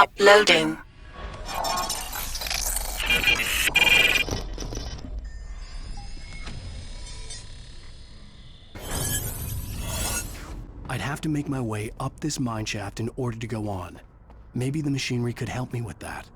Uploading. I'd have to make my way up this mine shaft in order to go on. Maybe the machinery could help me with that.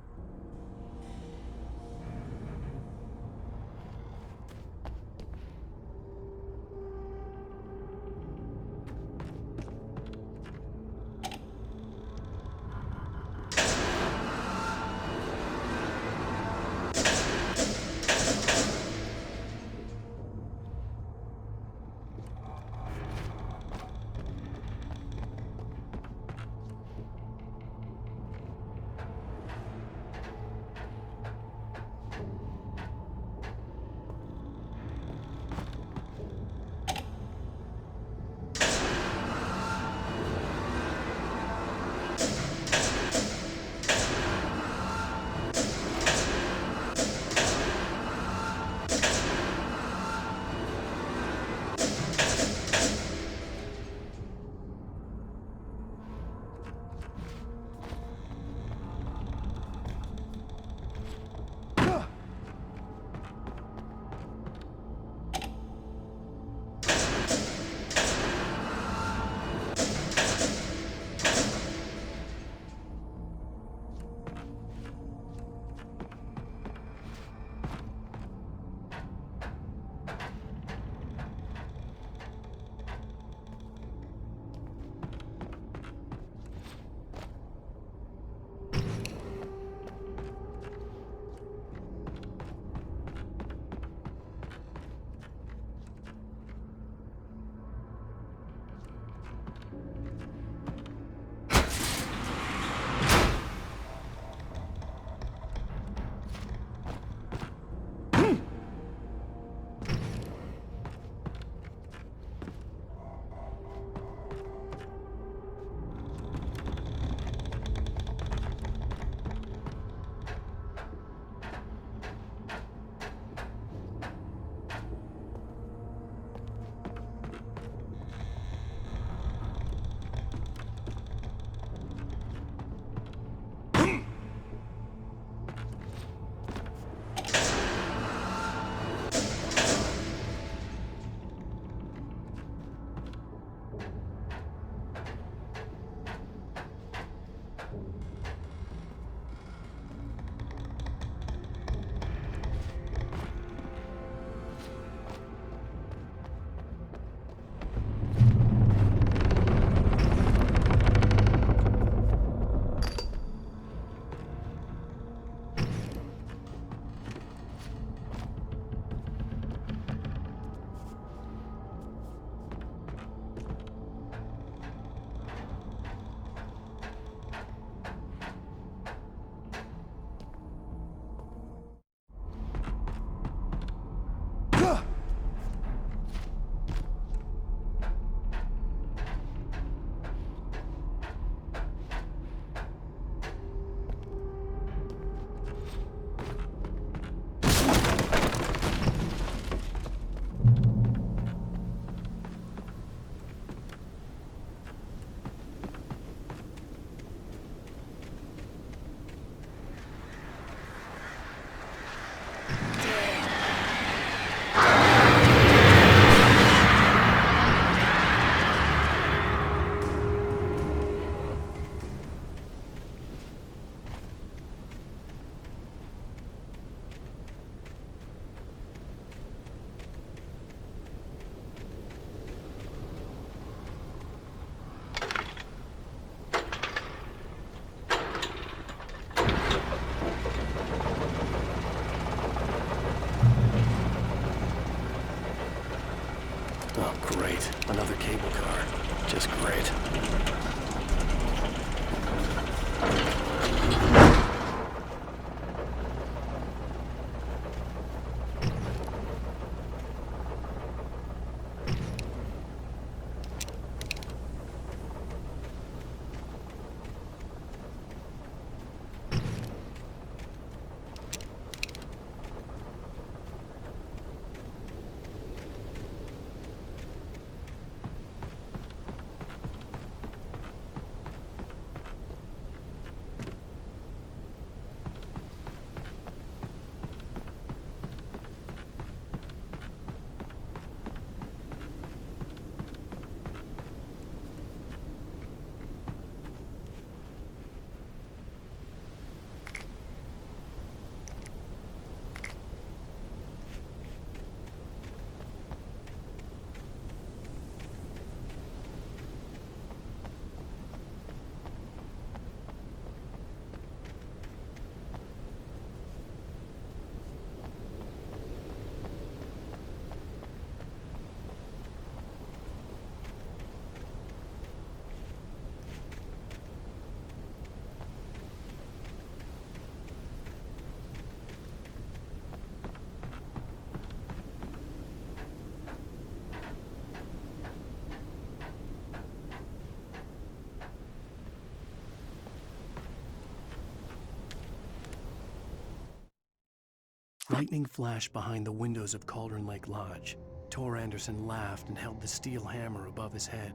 Lightning flashed behind the windows of Cauldron Lake Lodge. Tor Anderson laughed and held the steel hammer above his head.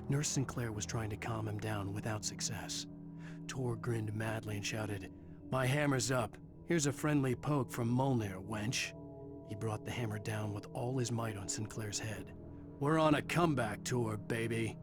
Nurse Sinclair was trying to calm him down without success. Tor grinned madly and shouted, "My hammer's up. Here's a friendly poke from Molnir, wench." He brought the hammer down with all his might on Sinclair's head. "We're on a comeback tour, baby."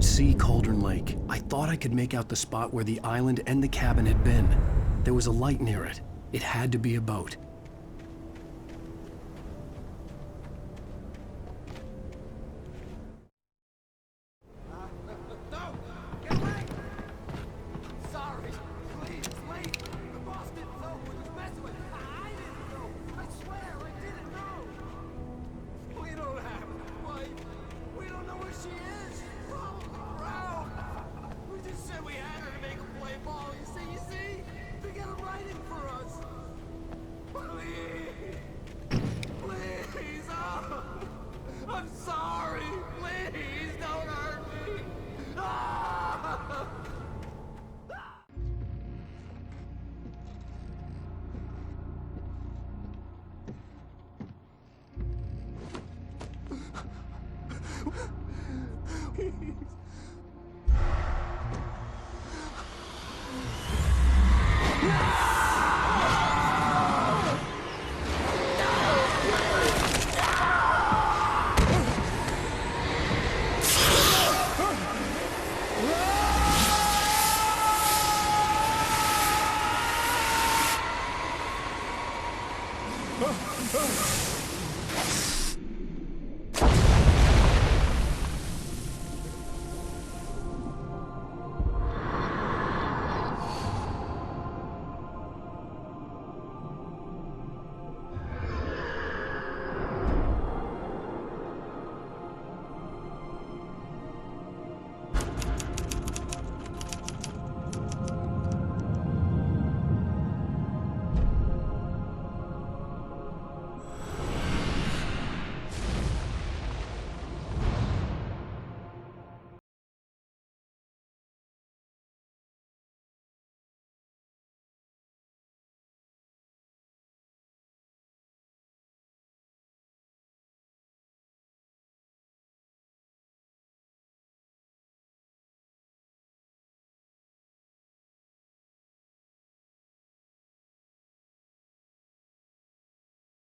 see Cauldron Lake. I thought I could make out the spot where the island and the cabin had been. There was a light near it. It had to be a boat.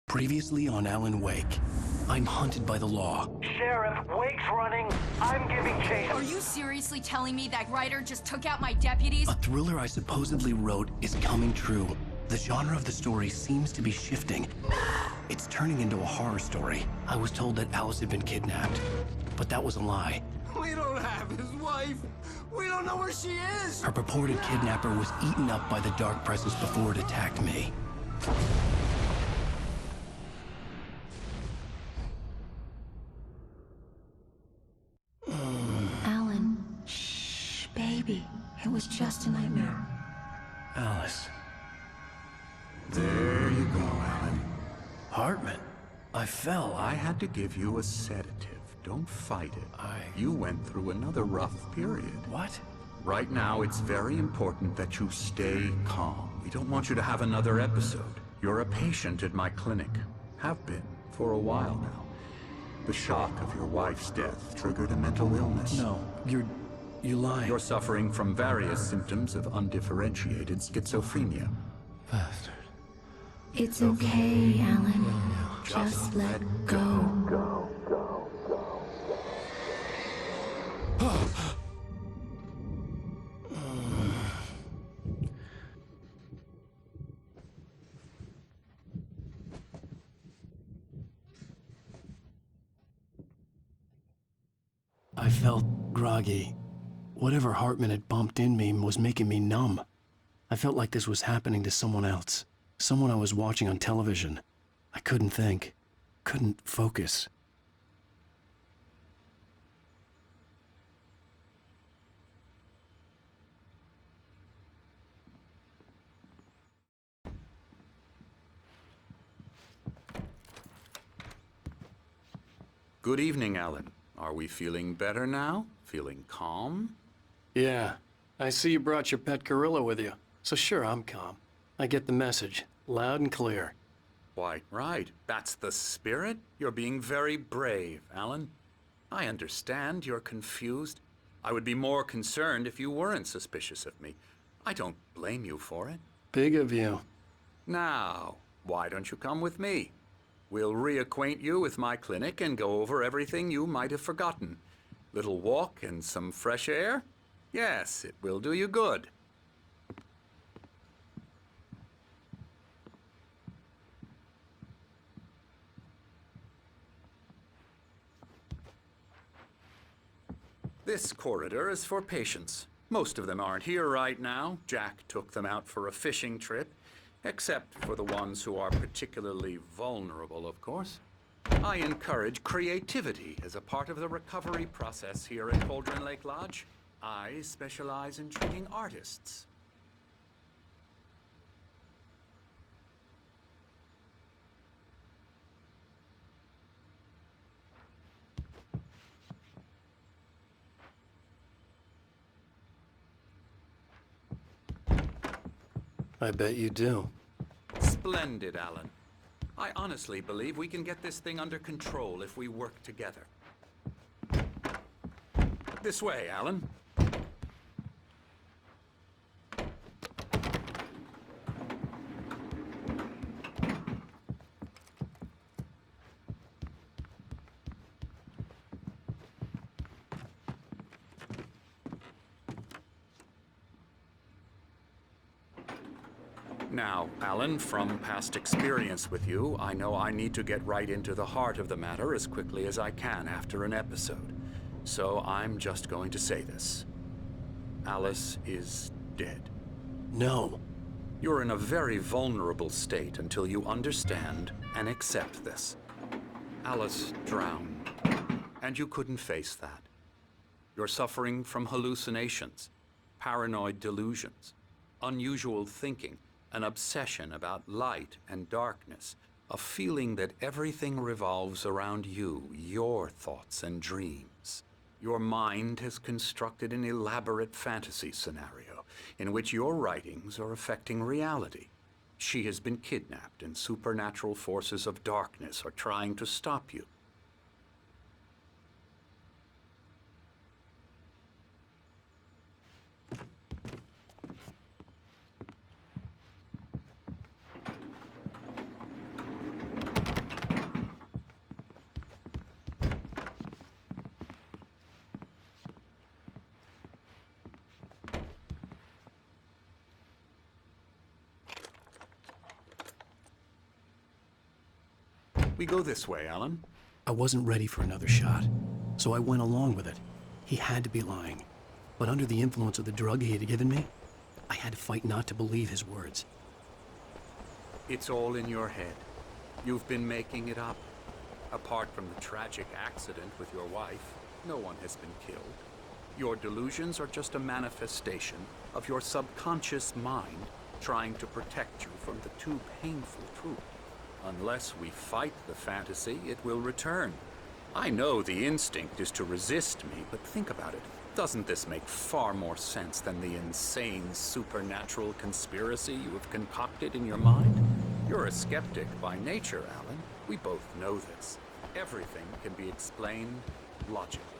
Previously on Alan Wake, I'm hunted by the law. Sheriff, Wake's running. I'm giving chase. Are you seriously telling me that writer just took out my deputies? A thriller I supposedly wrote is coming true. The genre of the story seems to be shifting. It's turning into a horror story. I was told that Alice had been kidnapped, but that was a lie. We don't have his wife. We don't know where she is. Her purported kidnapper was eaten up by the dark presence before it attacked me. Alan, shh, baby. It was just a nightmare. Alice. There you go, Alan. Hartman. I fell. I had to give you a sedative. Don't fight it. You went through another rough period. What? Right now, it's very important that you stay calm. We don't want you to have another episode. You're a patient at my clinic. Have been for a while now. The shock of your wife's death triggered a mental illness. No, you lied. You're suffering from various symptoms of undifferentiated schizophrenia. Bastard. It's okay, Alan. Just let go. I felt groggy. Whatever Hartman had bumped in me was making me numb. I felt like this was happening to someone else. Someone I was watching on television. I couldn't think. Couldn't focus. Good evening, Alan. Are we feeling better now? Feeling calm? Yeah. I see you brought your pet gorilla with you. So sure, I'm calm. I get the message. Loud and clear. Quite right. That's the spirit. You're being very brave, Alan. I understand you're confused. I would be more concerned if you weren't suspicious of me. I don't blame you for it. Big of you. Now, why don't you come with me? We'll reacquaint you with my clinic and go over everything you might have forgotten. Little walk and some fresh air? Yes, it will do you good. This corridor is for patients. Most of them aren't here right now. Jack took them out for a fishing trip, except for the ones who are particularly vulnerable, of course. I encourage creativity as a part of the recovery process here at Cauldron Lake Lodge. I specialize in treating artists. I bet you do. Splendid, Alan. I honestly believe we can get this thing under control if we work together. This way, Alan. Now, Alan, from past experience with you, I know I need to get right into the heart of the matter as quickly as I can after an episode. So I'm just going to say this. Alice is dead. No. You're in a very vulnerable state until you understand and accept this. Alice drowned, and you couldn't face that. You're suffering from hallucinations, paranoid delusions, unusual thinking, an obsession about light and darkness, a feeling that everything revolves around you, your thoughts and dreams. Your mind has constructed an elaborate fantasy scenario in which your writings are affecting reality. She has been kidnapped and supernatural forces of darkness are trying to stop you. We go this way, Alan. I wasn't ready for another shot, so I went along with it. He had to be lying. But under the influence of the drug he had given me, I had to fight not to believe his words. It's all in your head. You've been making it up. Apart from the tragic accident with your wife, no one has been killed. Your delusions are just a manifestation of your subconscious mind trying to protect you from the too painful truth. Unless we fight the fantasy, it will return. I know the instinct is to resist me, but think about it. Doesn't this make far more sense than the insane supernatural conspiracy you have concocted in your mind? You're a skeptic by nature, Alan. We both know this. Everything can be explained logically.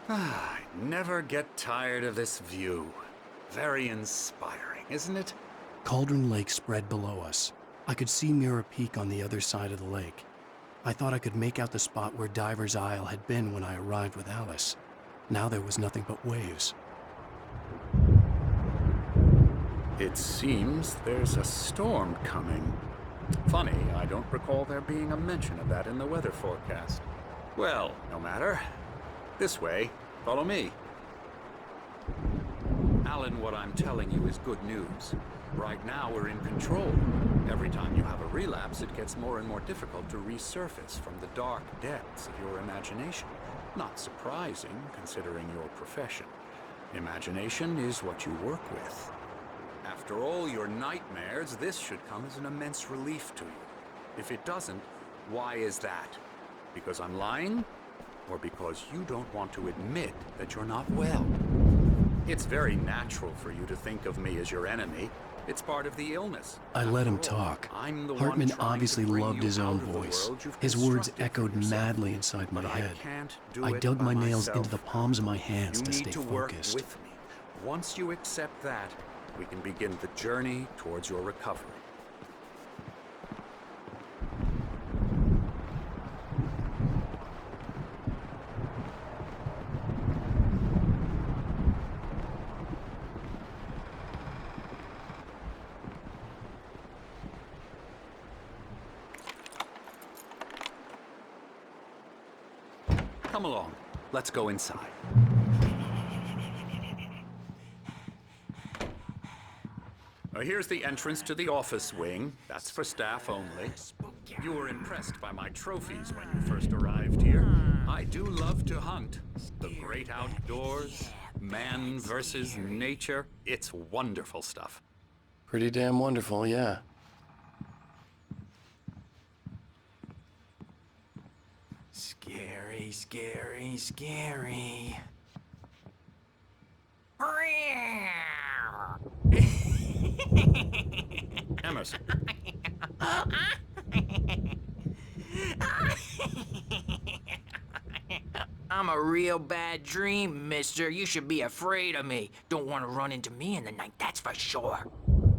I never get tired of this view. Very inspiring, isn't it? Cauldron Lake spread below us. I could see Mirror Peak on the other side of the lake. I thought I could make out the spot where Diver's Isle had been when I arrived with Alice. Now there was nothing but waves. It seems there's a storm coming. Funny, I don't recall there being a mention of that in the weather forecast. Well, no matter. This way. Follow me. Alan, what I'm telling you is good news. Right now, we're in control. Every time you have a relapse, it gets more and more difficult to resurface from the dark depths of your imagination. Not surprising, considering your profession. Imagination is what you work with. After After all your nightmares, this should come as an immense relief to you. If it doesn't, why is that? Because I'm lying? Or because you don't want to admit that you're not well? It's very natural for you to think of me as your enemy. It's part of the illness. I let him talk. I'm the one Hartman trying to obviously bring loved you his out own of the voice. world you've His words constructed for echoed yourself. madly inside my But head. I can't do I it dug by my nails myself. into the palms of my hands You to need stay to work focused. with me. Once you accept that, we can begin the journey towards your recovery. Come along. Let's go inside. Here's the entrance to the office wing. That's for staff only. You were impressed by my trophies when you first arrived here. I do love to hunt. The great outdoors, man versus nature. It's wonderful stuff. Pretty damn wonderful, yeah. Scary, scary, scary. Emerson. I'm a real bad dream, mister. You should be afraid of me. Don't want to run into me in the night, that's for sure.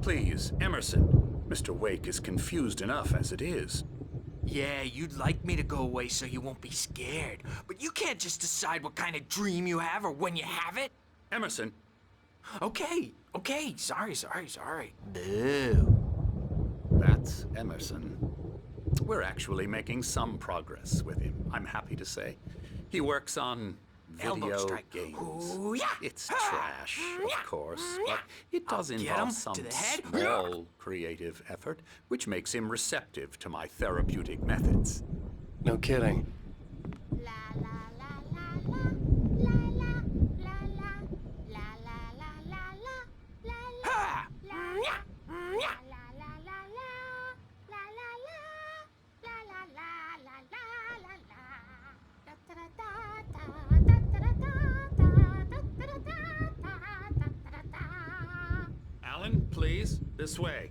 Please, Emerson. Mr. Wake is confused enough as it is. Yeah, you'd like me to go away so you won't be scared. But you can't just decide what kind of dream you have or when you have it. Emerson. Okay. Sorry. Boo. That's Emerson. We're actually making some progress with him, I'm happy to say. He works on Elbow video strike. games. Ooh, yeah. It's trash, of course, but it does I'll get involve him some to the head. small creative effort, which makes him receptive to my therapeutic methods. No kidding. Alan, please, this way.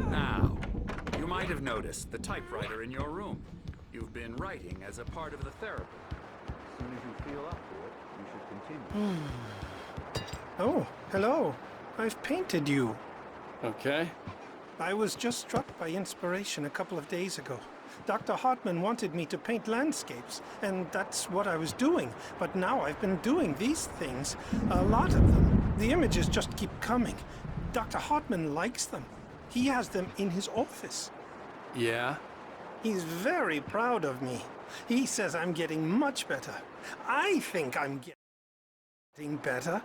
Now, you might have noticed the typewriter in your room. You've been writing as a part of the therapy. As soon as you feel up to it, you should continue. Oh, hello. I've painted you. Okay. I was just struck by inspiration a couple of days ago. Dr. Hartman wanted me to paint landscapes, and that's what I was doing. But now I've been doing these things, a lot of them. The images just keep coming. Dr. Hartman likes them. He has them in his office. Yeah? He's very proud of me. He says I'm getting much better. I think I'm getting better.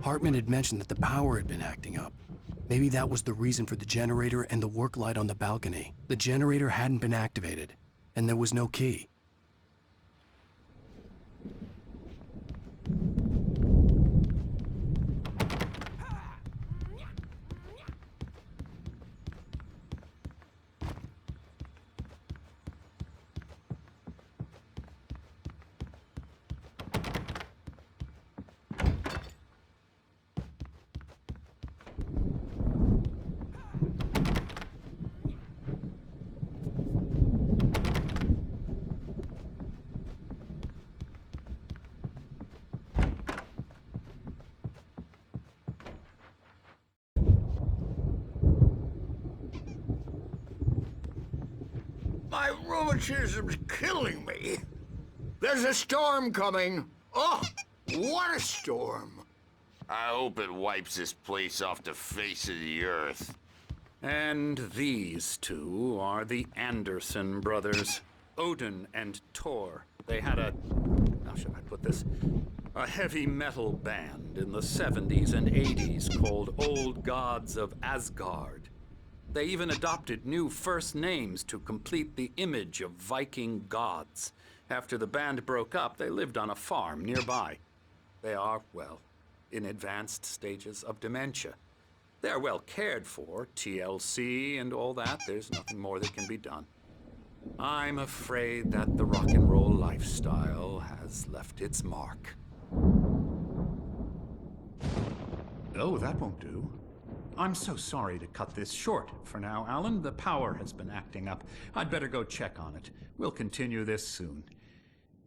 Hartman had mentioned that the power had been acting up. Maybe that was the reason for the generator and the work light on the balcony. The generator hadn't been activated, and there was no key. My rheumatism's killing me. There's a storm coming. Oh, what a storm. I hope it wipes this place off the face of the earth. And these two are the Anderson brothers, Odin and Tor. They had a, how should I put this? A heavy metal band in the 70s and 80s called Old Gods of Asgard. They even adopted new first names to complete the image of Viking gods. After the band broke up, they lived on a farm nearby. They are, well, in advanced stages of dementia. They're well cared for, TLC and all that. There's nothing more that can be done. I'm afraid that the rock and roll lifestyle has left its mark. Oh, that won't do. I'm so sorry to cut this short for now, Alan. The power has been acting up. I'd better go check on it. We'll continue this soon.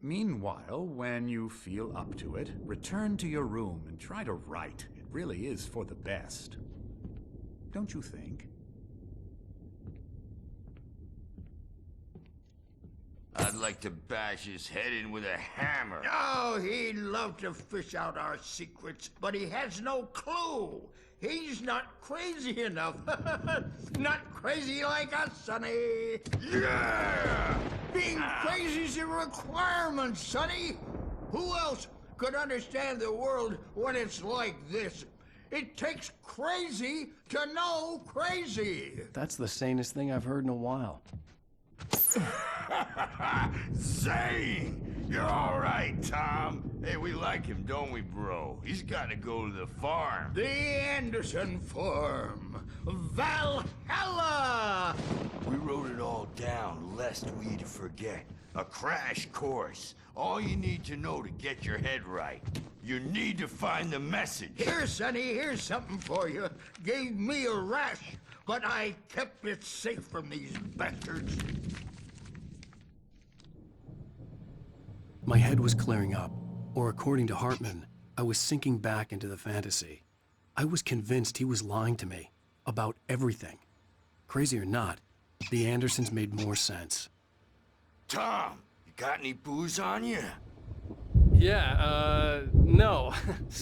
Meanwhile, when you feel up to it, return to your room and try to write. It really is for the best. Don't you think? I'd like to bash his head in with a hammer. Oh, he'd love to fish out our secrets, but he has no clue. He's not crazy enough. Not crazy like us, Sonny. Yeah! Being crazy's a requirement, Sonny. Who else could understand the world when it's like this? It takes crazy to know crazy. That's the sanest thing I've heard in a while. Zane! You're all right, Tom. Hey, we like him, don't we, bro? He's got to go to the farm. The Anderson Farm. Valhalla! We wrote it all down, lest we forget. A crash course. All you need to know to get your head right. You need to find the message. Here, Sonny, here's something for you. Gave me a rash, but I kept it safe from these bastards. My head was clearing up, or according to Hartman, I was sinking back into the fantasy. I was convinced he was lying to me about everything. Crazy or not, the Andersons made more sense. Tom, you got any booze on you? Yeah, no.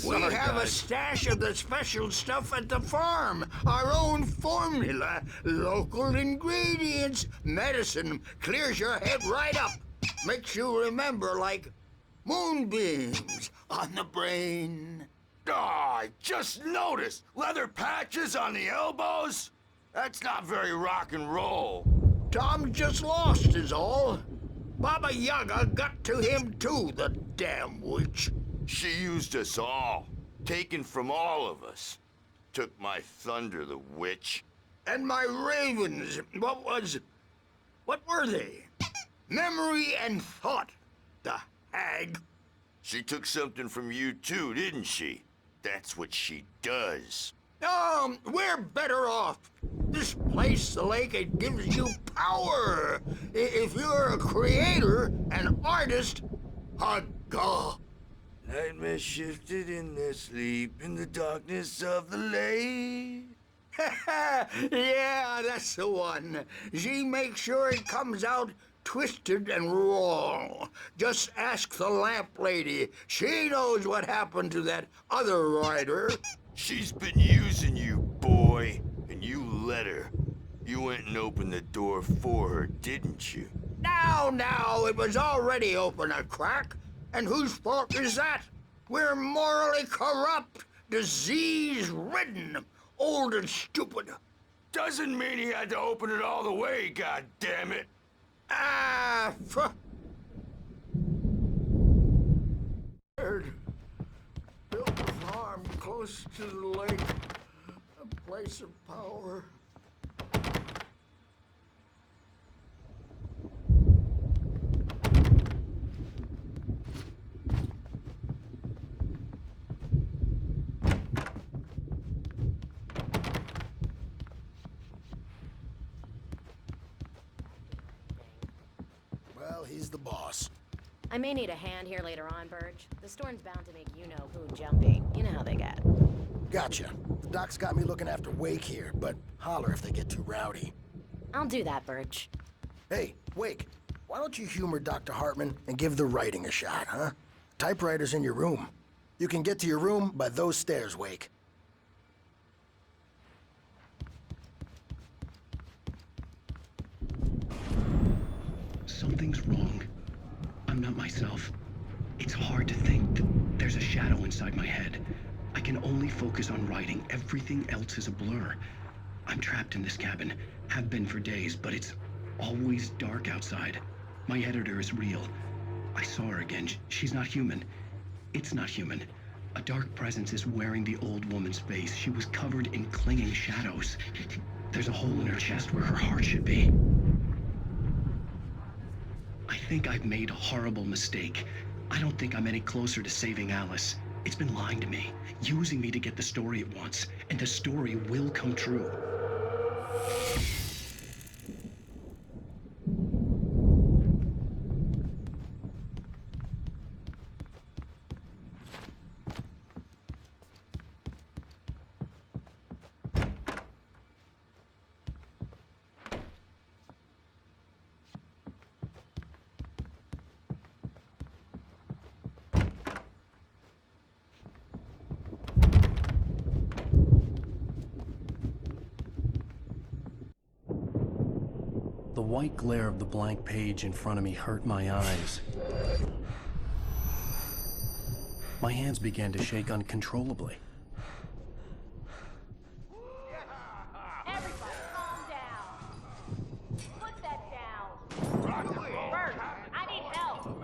We have a stash of the special stuff at the farm. Our own formula. Local ingredients. Medicine clears your head right up. Makes you remember like moonbeams on the brain. Oh, I just noticed. Leather patches on the elbows? That's not very rock and roll. Tom just lost is all. Baba Yaga got to him too, the damn witch. She used us all. Taken from all of us. Took my thunder, the witch. And my ravens, what were they? Memory and thought, the hag. She took something from you too, didn't she? That's what she does. We're better off. This place, the lake, it gives you power. If you're a creator, an artist, a god. Nightmare shifted in their sleep in the darkness of the lake. Yeah, that's the one. She makes sure it comes out twisted and wrong. Just ask the lamp lady. She knows what happened to that other writer. She's been using you, boy, and you let her. You went and opened the door for her, didn't you? Now, it was already open a crack. And whose fault is that? We're morally corrupt. disease-ridden, old and stupid. Doesn't mean he had to open it all the way, goddammit. Built a farm close to the lake, a place of power. Well, he's the boss. I may need a hand here later on, Burge. The storm's bound to make you-know-who jumpy. You know how they get. Gotcha. The doc's got me looking after Wake here, but holler if they get too rowdy. I'll do that, Burge. Hey, Wake, why don't you humor Dr. Hartman and give the writing a shot, huh? Typewriter's in your room. You can get to your room by those stairs, Wake. Something's wrong. I'm not myself. It's hard to think. There's a shadow inside my head. I can only focus on writing. Everything else is a blur. I'm trapped in this cabin. Have been for days, but it's always dark outside. My editor is real. I saw her again. She's not human. It's not human. A dark presence is wearing the old woman's face. She was covered in clinging shadows. There's a hole in her chest where her heart should be. I think I've made a horrible mistake. I don't think I'm any closer to saving Alice. It's been lying to me, using me to get the story it wants, and the story will come true. The white glare of the blank page in front of me hurt my eyes. My hands began to shake uncontrollably. Everybody, calm down. Put that down. Bert, I need help.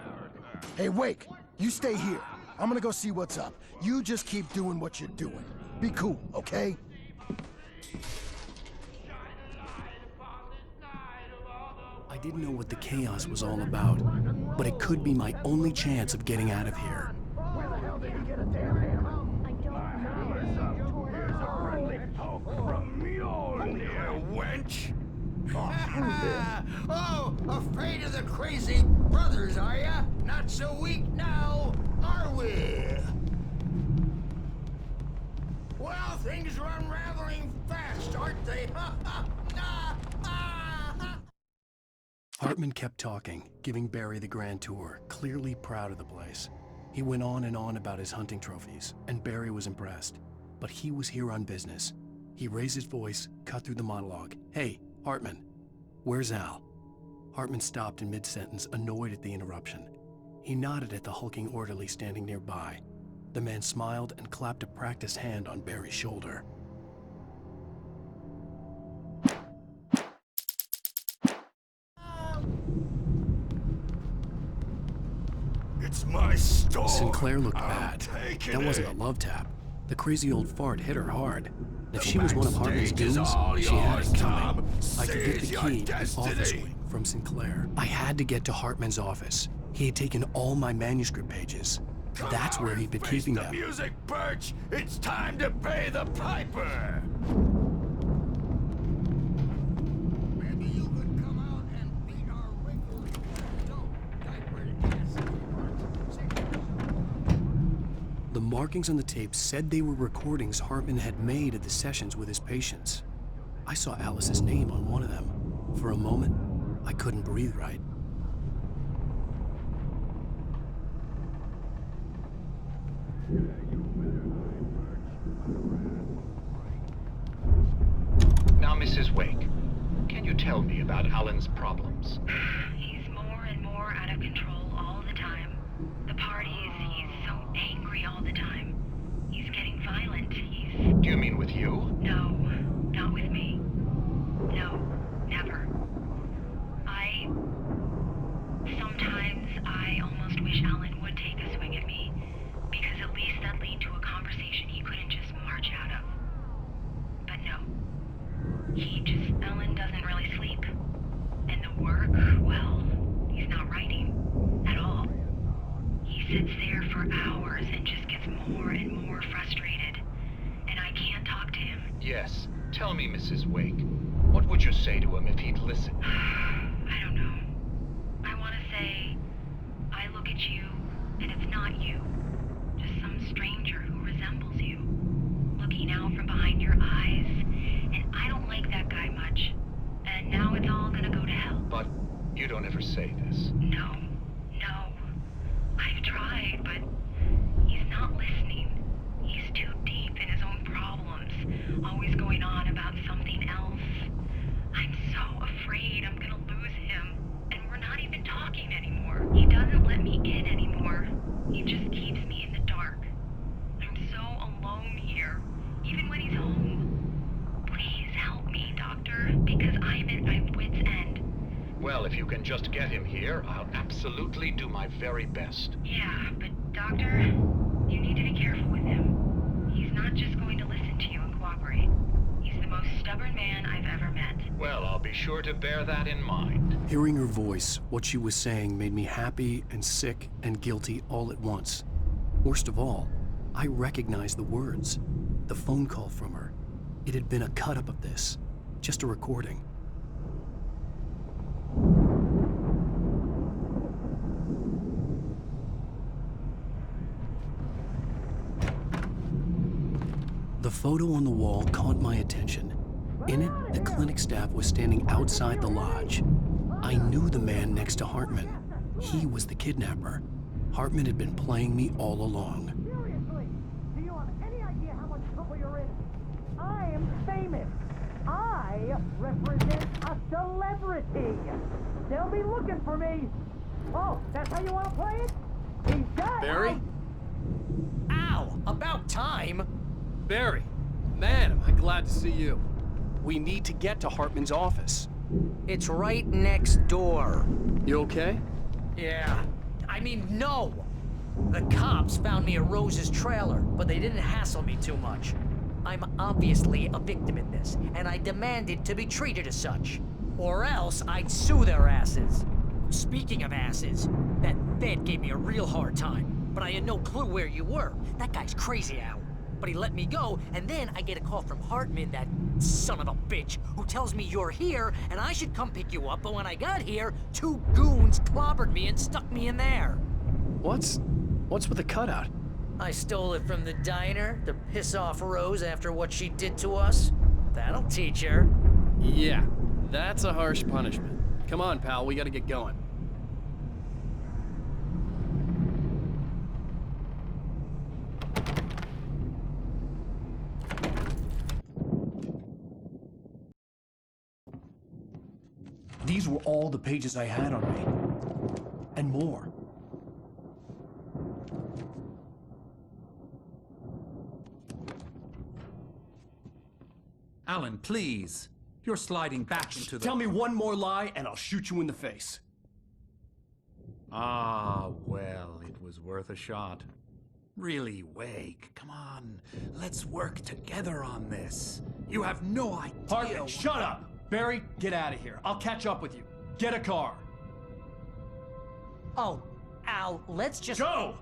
Hey, Wake, you stay here. I'm gonna go see what's up. You just keep doing what you're doing. Be cool, okay? I didn't know what the chaos was all about, but it could be my only chance of getting out of here. Where the hell did he get a damn hammer? I don't know. Here's a friendly poke from Mjolnir, wench. Oh, afraid of the crazy brothers, are ya? Not so weak now, are we? Well, things are unraveling fast, aren't they? Hartman kept talking, giving Barry the grand tour, clearly proud of the place. He went on and on about his hunting trophies, and Barry was impressed. But he was here on business. He raised his voice, cut through the monologue. Hey, Hartman, where's Al? Hartman stopped in mid-sentence, annoyed at the interruption. He nodded at the hulking orderly standing nearby. The man smiled and clapped a practiced hand on Barry's shoulder. It's my store. Sinclair looked I'm bad. taking That wasn't a it. love tap. The crazy old fart hit her hard. If The she was one of Hartman's backstage is goons, all she had yours, it coming. Tom. I could get the Seize your key to the office destiny. wing from Sinclair. I had to get to Hartman's office. He had taken all my manuscript pages. Come That's out where and he'd been face keeping the them. music, Birch. It's time to pay the piper. Maybe you could come out and beat our wrinkly The markings on the tape said they were recordings Hartman had made at the sessions with his patients. I saw Alice's name on one of them. For a moment, I couldn't breathe right. Now, Mrs. Wake, can you tell me about Alan's problems? He's more and more out of control all the time. The parties, he's so angry all the time. He's getting violent. He's... Do you mean with you? No, not with me. No, never. Sometimes I almost wish Alan would take a swing at me, because at least that lead to a conversation he couldn't just march out of. But no. Alan doesn't really sleep. And the work, well, he's not writing at all. He sits there for hours and just gets more and more frustrated. And I can't talk to him. Yes. Tell me, Mrs. Wake. What would you say to him if he'd listen? I don't know. I want to say, I look at you, and it's not you. Just some stranger who resembles you. Looking out from behind your eyes. And I don't like that guy much. And now it's all gonna go to hell. But you don't ever say this. No. I've tried, but he's not listening. He's too deep in his own problems, always going on about something else. I'm so afraid I'm gonna lose him, and we're not even talking anymore. He doesn't let me in anymore. He just keeps me in the dark. I'm so alone here, even when he's home. Please help me, Doctor, because I'm at my wit's end. Well, if you can just get him here, I'll absolutely do my very best. Yeah, but Doctor, you need to be careful with him. He's not just going to listen to you and cooperate. He's the most stubborn man I've ever met. Well, I'll be sure to bear that in mind. Hearing her voice, what she was saying made me happy and sick and guilty all at once. Worst of all, I recognized the words. The phone call from her. It had been a cut-up of this. Just a recording. The photo on the wall caught my attention. In it, the clinic staff was standing outside the lodge. I knew the man next to Hartman. He was the kidnapper. Hartman had been playing me all along. Seriously, do you have any idea how much trouble you're in? I am famous. I represent a celebrity. They'll be looking for me. Oh, that's how you want to play it? He's got Barry? Ow! About time! Barry, man, am I glad to see you. We need to get to Hartman's office. It's right next door. You okay? Yeah. I mean, no! The cops found me at Rose's trailer, but they didn't hassle me too much. I'm obviously a victim in this, and I demanded to be treated as such. Or else I'd sue their asses. Speaking of asses, that vet gave me a real hard time, but I had no clue where you were. That guy's crazy, Al. But he let me go, and then I get a call from Hartman, that son of a bitch, who tells me you're here, and I should come pick you up, but when I got here, 2 goons clobbered me and stuck me in there. What's with the cutout? I stole it from the diner to piss off Rose after what she did to us. That'll teach her. Yeah, that's a harsh punishment. Come on, pal, we gotta get going. These were all the pages I had on me. And more. Alan, please. You're sliding back into the... Tell me one more lie and I'll shoot you in the face. Ah, well, it was worth a shot. Really, Wake, come on. Let's work together on this. You have no idea... Hartman, shut up! Barry, get out of here. I'll catch up with you. Get a car. Oh, Al, let's just... Go!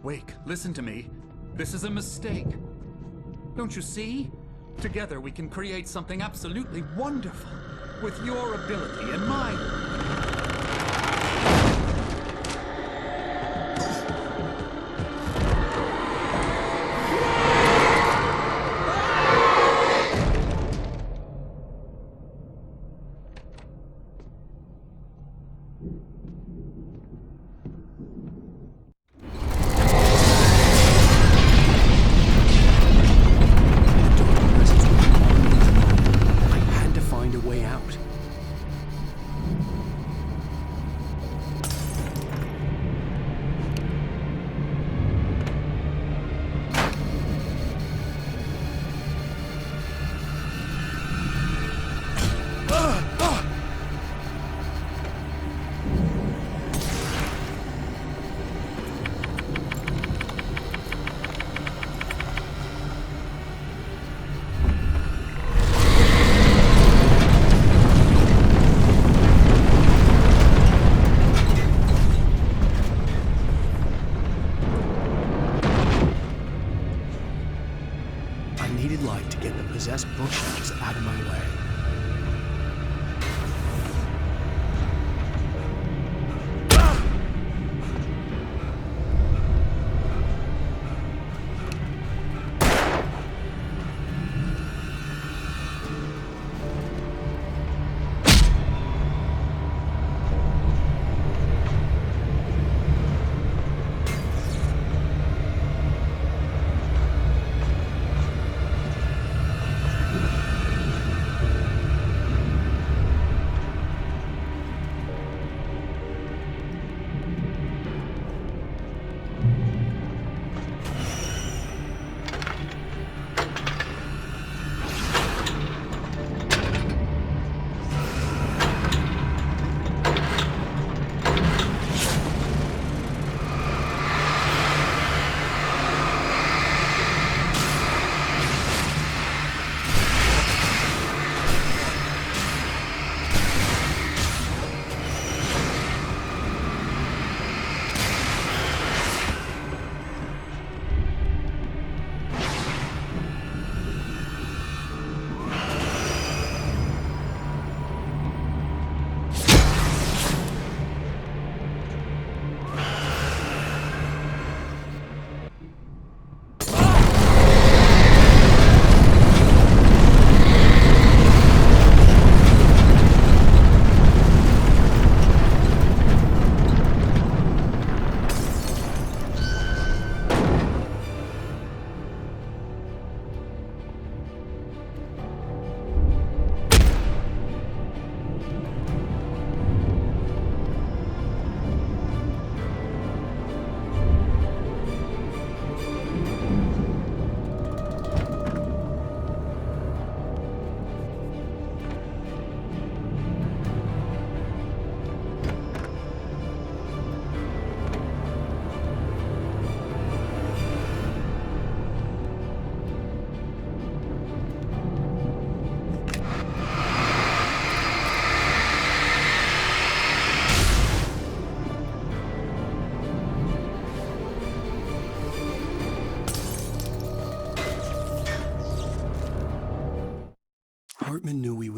Wake, listen to me. This is a mistake. Don't you see? Together we can create something absolutely wonderful. With your ability and mine.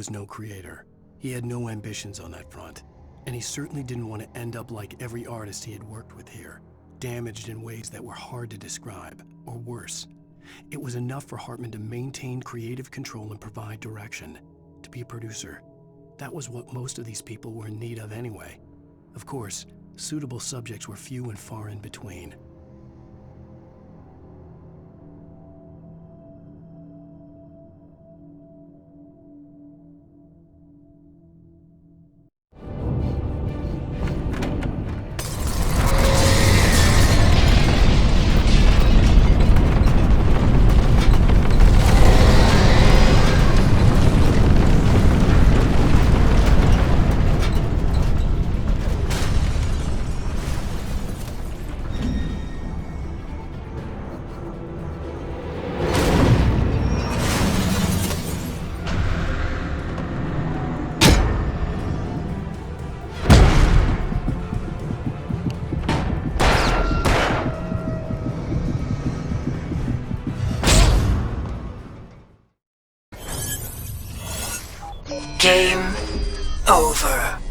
was no creator. He had no ambitions on that front. And he certainly didn't want to end up like every artist he had worked with here, damaged in ways that were hard to describe, or worse. It was enough for Hartman to maintain creative control and provide direction, to be a producer. That was what most of these people were in need of anyway. Of course, suitable subjects were few and far in between. Game over.